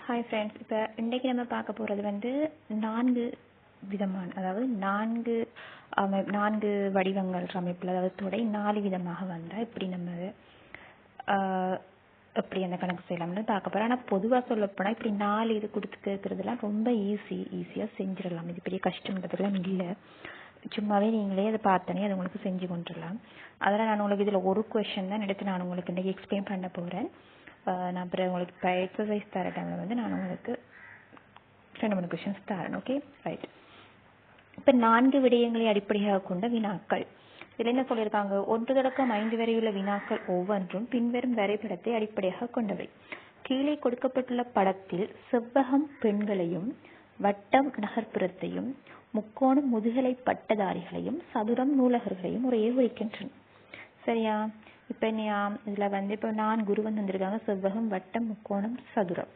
Hi friends, இப்போ இன்றைக்கி நம்ம பார்க்க போகிறது வந்து 4 விதமான, அதாவது 4 வடிவங்கள் அமைப்பில், அதாவது தொடை 4 விதமாக வந்தால் இப்படி நம்ம எப்படி அந்த கணக்கு செய்யலாம்னு பார்க்க போகிறோம். ஆனால் பொதுவாக சொல்லப்போனால் இப்படி 4 இது கொடுத்து கேட்குறதுலாம் ரொம்ப ஈஸியாக செஞ்சிடலாம். இது பெரிய கஷ்டம்ன்றதுலாம் இல்லை. சும்மாவே நீங்களே அதை பார்த்தோன்னே அது உங்களுக்கு செஞ்சு கொண்டுடலாம். அதெல்லாம் நான் உங்களுக்கு இதில் ஒரு கொஷின் தான் எடுத்து நான் உங்களுக்கு இன்றைக்கி எக்ஸ்பிளைன் பண்ண போகிறேன். நான் அப்புறம் உங்களுக்கு இப்போ எக்ஸசைஸ் தர டைமில் வந்து நான் உங்களுக்கு 2-3 கொஷின்ஸ் தரேன். Okay, right. இப்போ 4 விடயங்களை அடிப்படையாக கொண்ட வினாக்கள். இதில் என்ன சொல்லியிருக்காங்க? 1 தொடக்கம் 5 வரையுள்ள வினாக்கள் ஒவ்வொன்றும் பின்வரும் வரைபடத்தை அடிப்படையாக கொண்டவை. கீழே கொடுக்கப்பட்டுள்ள படத்தில் செவ்வகம் பெண்களையும், வட்டம் நகர்ப்புறத்தையும், முக்கோணம் முதுகலை பட்டதாரிகளையும், சதுரம் நூலகர்களையும் முறையே குறிக்கின்றன. சரியா? இப்போ என்னையா இதில் வந்து இப்போ 4 உருவம் வந்திருக்காங்க: செவ்வகம், வட்டம், முக்கோணம், சதுரம்.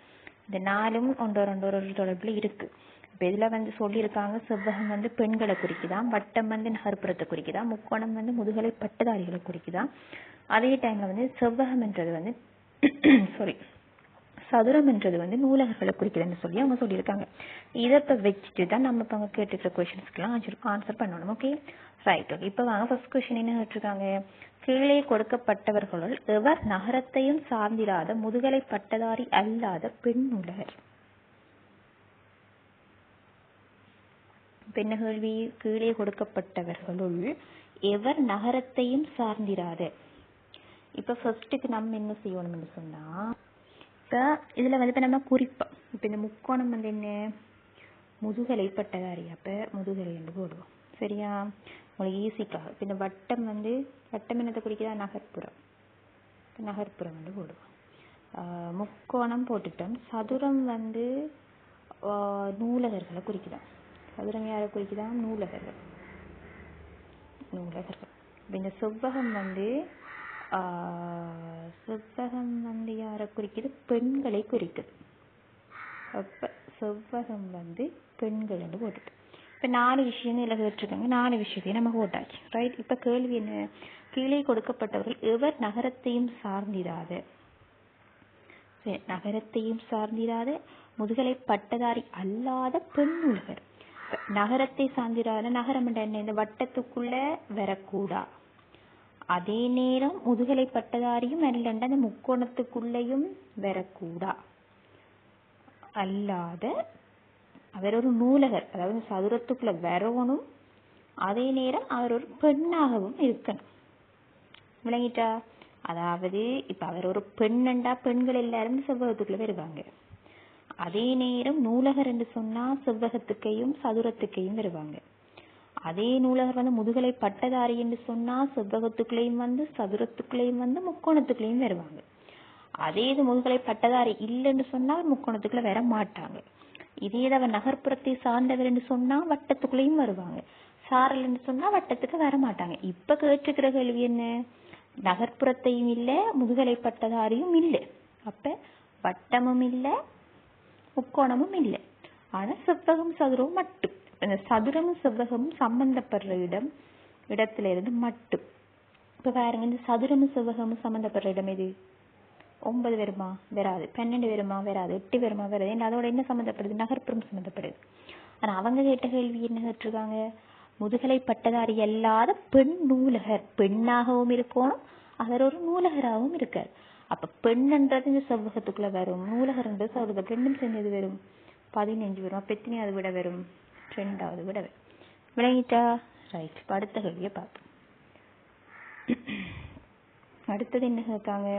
இந்த 4ம் ஒன்றோடு தொடர்பில் இருக்கு. இப்போ இதில் வந்து சொல்லியிருக்காங்க, செவ்வகம் வந்து பெண்களை குறிக்குதான், வட்டம் வந்து நகர்ப்புறத்தை குறிக்குதான், முக்கோணம் வந்து முதுகலை பட்டதாரிகளை குறிக்குதான். அதே டைம்ல வந்து செவ்வகம் என்றது வந்து சதுரம் என்றது வந்து நூலகர்களை குறிக்குதுன்னு சொல்லி அவங்க சொல்லியிருக்காங்க. இதை இப்போ வச்சுட்டு தான் நம்ம இப்போ அவங்க கேட்டுக்கிற கொஷின்ஸ்க்குலாம் ஆன்சர் பண்ணணும். Okay, right. ஓகே, இப்போ வாங்க ஃபர்ஸ்ட் கொஷின் என்ன கேட்டிருக்காங்க? கீழே கொடுக்கப்பட்டவர்களுள் எவர் நகரத்தையும் சார்ந்திராத முதுகலை பட்டதாரி அல்லாத பெண் நூலகர்? பெண்ண கேள்வி. கீழே கொடுக்கப்பட்டவர்களுள் எவர் நகரத்தையும் சார்ந்திராத. இப்போ ஃபர்ஸ்ட்டுக்கு நம்ம என்ன செய்யணும்னு சொன்னா, இப்போ இதில் வந்து இப்போ நம்ம குறிப்போம். இப்போ இந்த முக்கோணம் வந்து என்ன? முதுகலை பட்டதாரி. அப்போ முதுகலை என்று போடுவோம். சரியா? உங்களுக்கு ஈஸிக்காக. இப்போ இந்த வட்டம் வந்து வட்டம் என்னத்தை குறிக்குதா? நகர்ப்புறம். நகர்ப்புறம் வந்து போடுவோம். முக்கோணம் போட்டுட்டோம். சதுரம் வந்து நூலகர்களை குறிக்குதான். சதுரம் யாரை குறிக்குதான்? நூலகர்கள். இப்போ இந்த செவ்வகம் வந்து யாரை குறிக்குது? பெண்களை குறிக்குது. அப்போ செவ்வகம் வந்து பெண்கள் என்று போட்டுட்டு இப்போ 4 விஷயம் இதில் கேட்டிருக்காங்க. 4 விஷயத்தையும் நம்ம போட்டாச்சு. ரைட். இப்போ கேள்வி என்ன? கீழே கொடுக்கப்பட்டவர்கள் எவர் நகரத்தையும் சார்ந்திராத முதுகலை பட்டதாரி அல்லாத பெண் நூலகர். நகரத்தை சார்ந்திராத, நகரம் என்ன? இந்த வட்டத்துக்குள்ள வரக்கூடா. அதே நேரம் முதுகலை பட்டதாரியும் அல்லண்ட அந்த முக்கோணத்துக்குள்ளேயும் வரக்கூடா. அல்லாத அவர் ஒரு நூலகர், அதாவது சதுரத்துக்குள்ள வரணும். அதே நேரம் அவர் ஒரு பெண்ணாகவும் இருக்கணும். விளங்கிட்டா? அதாவது இப்ப அவர் ஒரு பெண்ணண்டா பெண்கள் எல்லாரும் செவ்வகத்துக்குள்ள வருவாங்க. அதே நேரம் நூலகர் என்று சொன்னா செவ்வகத்துக்கையும் சதுரத்துக்கையும் வருவாங்க. அதே நூலகர் வந்து முதுகலை பட்டதாரி என்று சொன்னா செவ்வகத்துக்குள்ளேயும் வந்து சதுரத்துக்குள்ளேயும் வந்து முக்கோணத்துக்குள்ளேயும் வருவாங்க. அதே இது முதுகலை பட்டதாரி இல்லைன்னு சொன்னா முக்கோணத்துக்குள்ள வர மாட்டாங்க. இதே அவர் நகர்ப்புறத்தை சார்ந்தவர் என்று சொன்னா வட்டத்துக்குள்ளேயும் வருவாங்க. சாரல் என்று சொன்னா வட்டத்துக்கு வர மாட்டாங்க. இப்ப கேட்டுக்கிற கேள்வி என்ன? நகர்ப்புறத்தையும் இல்லை, முதுகலை பட்டதாரியும் இல்லை. அப்ப வட்டமும் இல்லை, முக்கோணமும் இல்லை. ஆனா செவ்வகம் சதுரமும் மட்டும். இந்த சதுரமும் செவ்வகமும் சம்பந்தப்படுற இடத்துல இருந்து மட்டும். இப்ப பாருங்க, இந்த சதுரமும் செவ்வகமும் சம்பந்தப்படுற இடம் எது? 9 வருமா? வராது. 12 வருமா? வராது. 8 வருமா? வராது. ஏன்னா அதோட என்ன சம்மந்தப்படுது? நகர்ப்புறம் சம்மந்தப்படுது. ஆனா அவங்க கேட்ட கேள்வி என்ன கேட்டிருக்காங்க? முதுகலை பட்டதாரி அல்லாத பெண் நூலகர். பெண்ணாகவும் இருக்கணும், அவர் ஒரு நூலகராகவும் இருக்கார். அப்ப பெண்ன்றது இந்த செவ்வகத்துக்குள்ள வரும், நூலகர்ன்றது சதுரத்துக்கு. ரெண்டும் சேர்ந்தது வரும் 15 வரும். அப்ப எத்தனையாவது விட வரும்? 2வது விட வரும். விளங்கிட்டா? ரைட். அடுத்த கேள்வியை பார்ப்போம். அடுத்தது என்ன கேட்காங்க?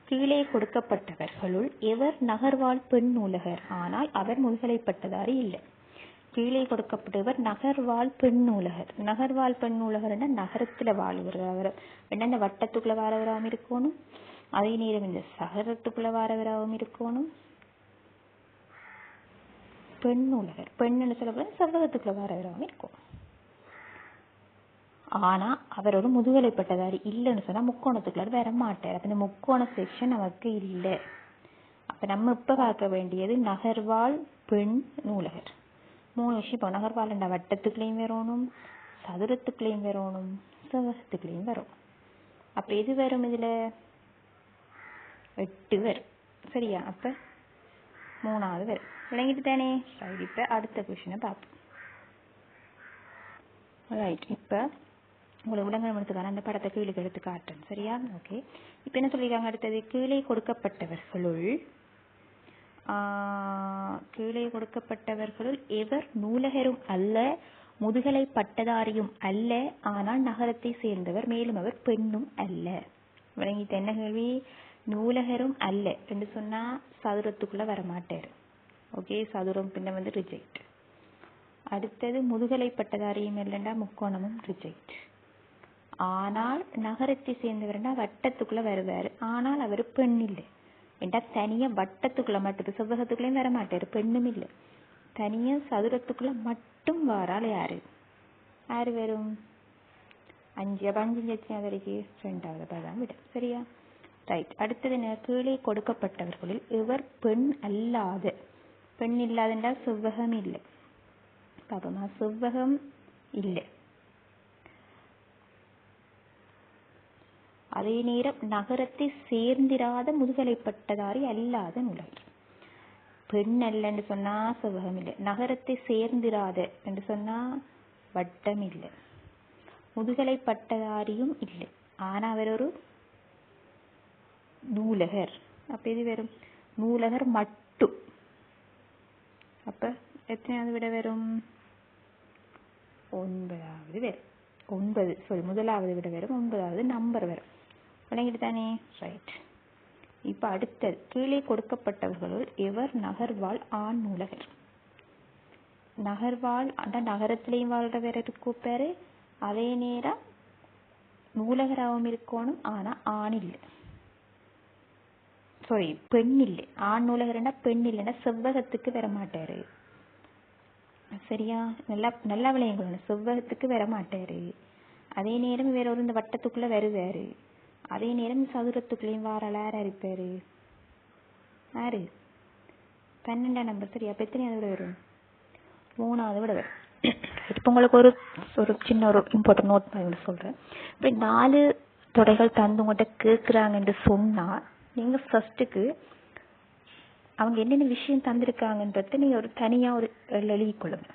கீழே கொடுக்கப்பட்டவர்களுள் எவர் நகர்வாழ் பெண் நூலகர் ஆனால் அவர் முதுகலை பட்டதாரி இல்லை? கீழே கொடுக்கப்பட்டவர் நகர்வாழ் பெண் நூலகர். நகர்வாழ் பெண் நூலகர்னா நகரத்துல வாழ்கிறவர். இந்த வட்டத்துக்குள்ள வாரவராகவும் இருக்கணும், அதே நேரம் இந்த சகரத்துக்குள்ள வாரவராகவும் இருக்கணும். பெண் நூலகர், பெண்ணுன்னு சொல்லப்படுறது செவ்வகத்துக்குள்ள வாரவராகவும் இருக்கும். ஆனா அவர் ஒரு முதுகலை பட்டதாரி இல்லைன்னு சொன்னா முக்கோணத்துக்குள்ள வர மாட்டார். அப்ப இந்த முக்கோண செக்ஷன் நமக்கு இல்லை. அப்ப நம்ம இப்ப பார்க்க வேண்டியது நகர்வாழ் பெண் நூலகர். 3 விஷயம். இப்போ நகர்வாழ் வட்டத்துக்குள்ளேயும் வரணும், சதுரத்துக்குள்ளேயும் வரணும், செவ்வகத்துக்குள்ளேயும் வரும். அப்ப எது வரும்? இதுல 8 வரும். சரியா? அப்ப மூணாவது வரும். விளங்கிட்டு தானே? ரைட். இப்போ அடுத்த கொஷினை பார்ப்போம். ரைட். இப்போ உங்களுக்கு விளங்கணுன்றதுக்கான அந்த படத்தை கீழே எடுத்து காட்டுறேன். சரியா? ஓகே. இப்போ என்ன சொல்லியிருக்காங்க? அடுத்தது கீழே கொடுக்கப்பட்டவர்களுள் எவர் நூலகரும் அல்ல, முதுகலை பட்டதாரியும் அல்ல, ஆனால் நகரத்தை சேர்ந்தவர், மேலும் அவர் பெண்ணும் அல்ல. விளங்கிட்டு? என்ன கேள்வி? நூலகரும் அல்ல என்று சொன்னா சதுரத்துக்குள்ள வரமாட்டார். ஓகே, சதுரம் பின்ன வந்து ரிஜெக்ட். அடுத்தது முதுகலை பட்டதாரியும் இல்லைண்டா முக்கோணமும் ரிஜெக்ட். ஆனால் நகரத்தை சேர்ந்தவர்னா வட்டத்துக்குள்ள வருவார், ஆனால் அவர் பெண் இல்லை. ஏண்டா தனியா வட்டத்துக்குள்ள மட்டும், செவ்வகத்துக்குள்ளேயும் வர மாட்டாரு, பெண்ணும் இல்லை. தனியா சதுரத்துக்குள்ள மட்டும் வாரால் யாரு வரும்? 5 வரைக்கும் 2வது பதம் விட. சரியா? ரைட். அடுத்தது கீழே கொடுக்கப்பட்டவர்களில் இவர் பெண் அல்லாத, பெண் இல்லாதென்றா செவ்வகம் இல்லை. பாப்போமா? செவ்வகம் இல்லை. அதே நேரம் நகரத்தை சேர்ந்திராத முதுகலை பட்டதாரி அல்லாத நூலகர். பெண் அல்லன்னு சொன்னா செவ்வகம் இல்லை, நகரத்தை சேர்ந்திராத என்று சொன்னா வட்டம் இல்லை, முதுகலை பட்டதாரியும் இல்லை, ஆனா அவர் ஒரு நூலகர். அப்ப இது வரும் நூலகர் மட்டும். அப்ப எத்தனையாவது விட வரும்? 9வது வரும். 9 முதலாவது விட வரும், 9வது நம்பர் வரும். விளங்கிட்டு தானே? ரைட். இப்ப அடுத்தது கீழே கொடுக்கப்பட்டவர்களுள் எவர் நகர்வாழ் ஆண் நூலகர்? நகர்வாழ் நகரத்திலையும் வாழ்றவர் இருக்கும் பேரு, அதே நேரம் நூலகராகவும் இருக்கணும், ஆனா ஆண் இல்லை, பெண் இல்லை. ஆண் நூலகர்னா பெண் இல்லைன்னா செவ்வகத்துக்கு வர மாட்டாரு. சரியா? நல்லா விளையங்கணும். செவ்வகத்துக்கு வர மாட்டாரு, அதே நேரம் வேற ஒரு இந்த வட்டத்துக்குள்ள வருவாரு, அதே நேரம் சதுரத்துக்குள்ளேயும் வாரால் யார் இருப்பாரு? யாரு? 12ஆம் நம்பர். சரியா? அப்ப எத்தனையாவது விட வரும்? 3வது விட வரும். இப்போ உங்களுக்கு ஒரு சின்ன ஒரு இம்பார்ட்டன்ட் நோட் பண்ணி சொல்றேன். இப்போ 4 தொடைகள் தந்து உங்கள்கிட்ட கேட்குறாங்கன்னு சொன்னா நீங்க ஃபர்ஸ்ட்டுக்கு அவங்க என்னென்ன விஷயம் தந்திருக்காங்கன்றத நீங்க ஒரு தனியா ஒரு எழுதிக்கொள்ளுங்க.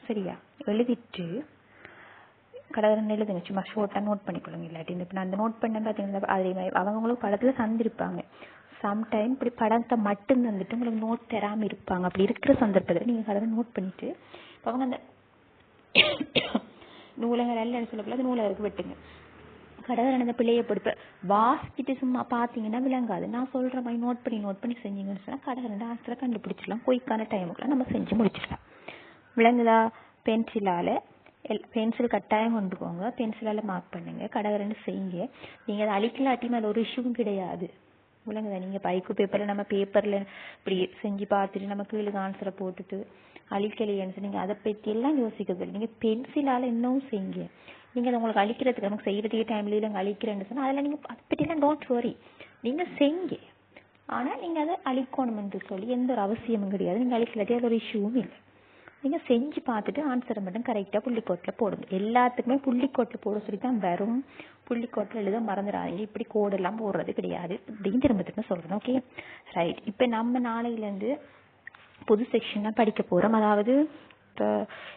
சரியா? எழுதிட்டு கடற்கரை எழுதுங்க, சும்மா ஷோர்ட்டாக நோட் பண்ணிக்கொள்ளுங்க. இல்லாட்டி இப்போ நான் அந்த நோட் பண்ண பார்த்தீங்கன்னா அதே மாதிரி அவங்களுக்கு படத்தில் தந்திருப்பாங்க. சம்டைம் இப்படி படத்தை மட்டும் தந்துட்டு உங்களுக்கு நோட் தராமல் இருப்பாங்க. அப்படி இருக்கிற சந்தர்ப்பத்தில் நீங்கள் கடற்கரை நோட் பண்ணிட்டு அவங்க அந்த நூலகர் அல்லன்னு சொல்லக்கூடாது, நூலகருக்கு வெட்டுங்க. கடற்கரை அந்த பிள்ளையை படிப்ப வாசிச்சுட்டு சும்மா பார்த்தீங்கன்னா விளங்காது. நான் சொல்கிற மாதிரி நோட் பண்ணி செஞ்சீங்கன்னு சொன்னால் கடற்கரை ஆன்சரை கண்டுபிடிச்சிடலாம். போய்க்கான டைமுக்குலாம் நம்ம செஞ்சு முடிச்சிடலாம். விளங்குதா? பென்சில் கட்டாயம் கொண்டு போங்க, பென்சிலால் மார்க் பண்ணுங்க, கடகரன்னு செய்யுங்க. நீங்கள் அதை அழிக்கலாட்டியும் அது ஒரு இஷ்யூவும் கிடையாது. விளங்குதா? நீங்கள் பைக்கு பேப்பரில் நம்ம பேப்பரில் இப்படி செஞ்சு பார்த்துட்டு நம்ம கீழே ஆன்சரை போட்டுட்டு அழிக்கலையேன்னு நீங்கள் அதை பற்றி எல்லாம் யோசிக்கிறது. நீங்கள் பென்சிலால் இன்னும் செய்யுங்க. நீங்கள் அதை உங்களுக்கு அழிக்கிறதுக்கு நமக்கு செய்கிறதுக்கே டைம்ல இல்லைங்க அழிக்கிறேன்னு சொன்னால் அதில் நீங்கள் அதை பற்றிலாம் டோன்ட் வரி, நீங்கள் செய்யுங்க. ஆனால் நீங்கள் அதை அழிக்கணும்னு சொல்லி எந்த ஒரு அவசியமும் கிடையாது. நீங்கள் அழிக்கலாட்டி அது ஒரு இஷ்யூவும் இல்லை. நீங்கள் செஞ்சு பார்த்துட்டு ஆன்சரை மட்டும் கரெக்டாக புள்ளிக்கோட்டில் போடுங்க. எல்லாத்துக்குமே புள்ளிக்கோட்டில் போட சொல்லி தான் வரும். புள்ளிக்கோட்டில் எழுத மறந்துடாதீங்க. இப்படி கோடெல்லாம் போடுறது கிடையாது அப்படின்னு திரும்ப சொல்கிறேன். Okay right. இப்போ நம்ம நாளையிலேருந்து புது செக்ஷனாக படிக்க போகிறோம். அதாவது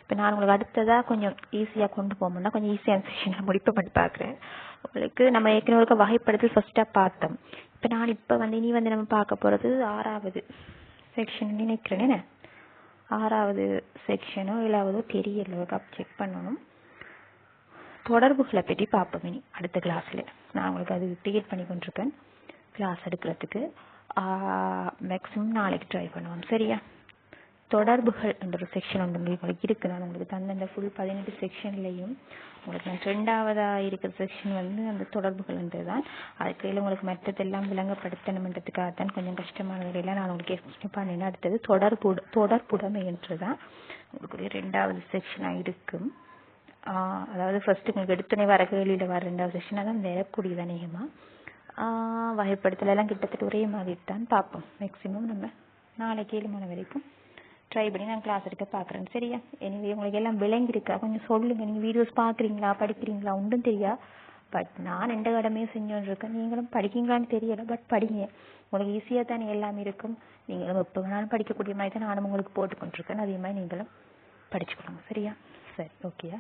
இப்போ நான் உங்களுக்கு அடுத்ததாக கொஞ்சம் ஈஸியாக கொண்டு போகணும்னா கொஞ்சம் ஈஸியான செக்ஷனை முடிப்பை பண்ணி பார்க்குறேன். உங்களுக்கு நம்ம ஏற்கனவே வகைப்படுத்தல் ஃபர்ஸ்ட்டாக பார்த்தோம். இப்போ நான் இப்போ இனி நம்ம பார்க்க போகிறது 6வது செக்ஷன் நினைக்கிறேன். என்ன 6வது செக்ஷனோ 7வதோ தெரியல, செக் பண்ணணும். தொடர்புகளை பற்றி பார்ப்போம் இனி அடுத்த கிளாஸில். நான் உங்களுக்கு அது கிரியேட் பண்ணி கொண்டிருக்கேன் கிளாஸ் எடுக்கிறதுக்கு. மேக்ஸிமம் நாளைக்கு ட்ரை பண்ணுவோம். சரியா? தொடர்புகள் என்ற ஒரு செக்ஷன் ஒன்று உங்களுக்கு இருக்குது. நான் உங்களுக்கு தந்த ஃபுல் 18 செக்ஷன்லையும் உங்களுக்கு நான் 2வதாக இருக்கிற செக்ஷன் அந்த தொடர்புகள்ன்றது தான். அதுக்கு உங்களுக்கு மற்றதெல்லாம் விளங்கப்படுத்தணுன்றதுக்காகத்தான் கொஞ்சம் கஷ்டமானதுலாம் நான் உங்களுக்கு எக்ஸ்பிளைன் பண்ணினேன். அடுத்தது தொடர்புடைமை என்று தான் உங்களுக்கு ஒரு 2வது செக்ஷனாக இருக்கும். அதாவது ஃபர்ஸ்ட் உங்களுக்கு எடுத்துனே வர கேள்வியில் வர 2வது செக்ஷனாக தான் வரக்கூடியது. அநேகமாக வகைப்படுத்தலாம் கிட்டத்தட்ட ஒரே மாதிரி தான் பார்ப்போம். மேக்ஸிமம் நம்ம நாளைக்கு 7 மணி வரைக்கும் ட்ரை பண்ணி நான் கிளாஸ் எடுக்க பார்க்குறேன். சரியா? எனவே உங்களுக்கு எல்லாம் விளங்கியிருக்கா கொஞ்சம் சொல்லுங்கள். நீங்கள் வீடியோஸ் பார்க்குறீங்களா, படிக்கிறீங்களா ஒன்றும் தெரியா. பட் நான் எந்த கடமையும் செஞ்சோன்னு இருக்கேன். நீங்களும் படிக்கீங்களான்னு தெரியலை, பட் படிங்க. உங்களுக்கு ஈஸியாக தானே எல்லாமே இருக்கும். நீங்களும் எப்போ வேணாலும் படிக்கக்கூடிய மாதிரி தான் நானும் உங்களுக்கு போட்டு கொண்டிருக்கேன். அதே மாதிரி நீங்களும் படிச்சுக்கொள்ளுங்க. சரியா? சரி, ஓகேயா?